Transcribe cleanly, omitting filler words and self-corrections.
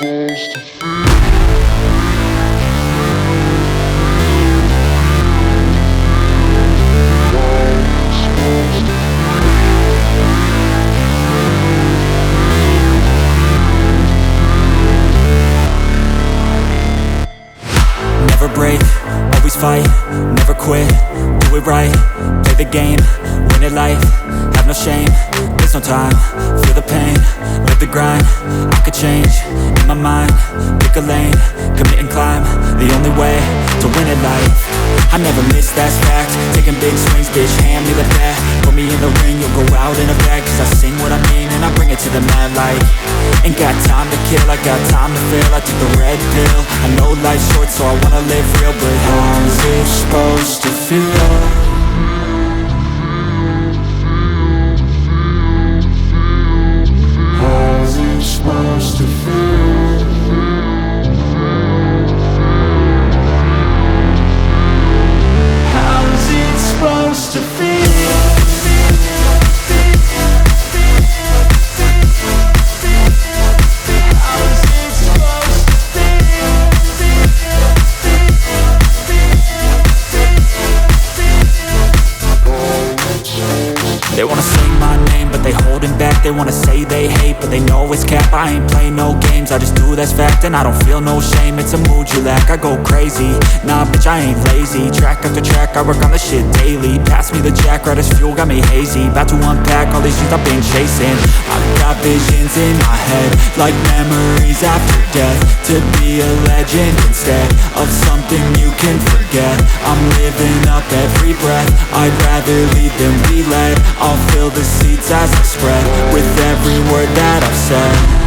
Never break, always fight, never quit, do it right, play the game, win it life, have no shame, there's no time, feel the pain, live the grind, I could change, in my mind, pick a lane, commit and climb, the only way to win at life. I never miss, that's fact, taking big swings, bitch, hand me the bat, put me in the ring, you'll go out in a bag, cause I sing what I mean and I bring it to the mad light. Ain't got time to kill, I got time to feel, I took the red pill, I know life's short so I wanna live real, but how's it supposed to feel? How's it supposed to feel? How's it supposed to feel? They wanna say my name, but they holding back. They wanna say they hate, but they know it's cap. I ain't play no games, I just do that's fact. And I don't feel no shame, it's a mood you lack. I go crazy, nah bitch I ain't lazy. Track after track, I work on this shit daily. Pass me the jack, right as fuel, got me hazy. About to unpack all these things I've been chasing. I've got visions in my head, like memories after death. To be a legend instead of something you can forget. I'm living up every breath, I'd rather lead than be led. I'll fill the seats as I spread with every word that I've said.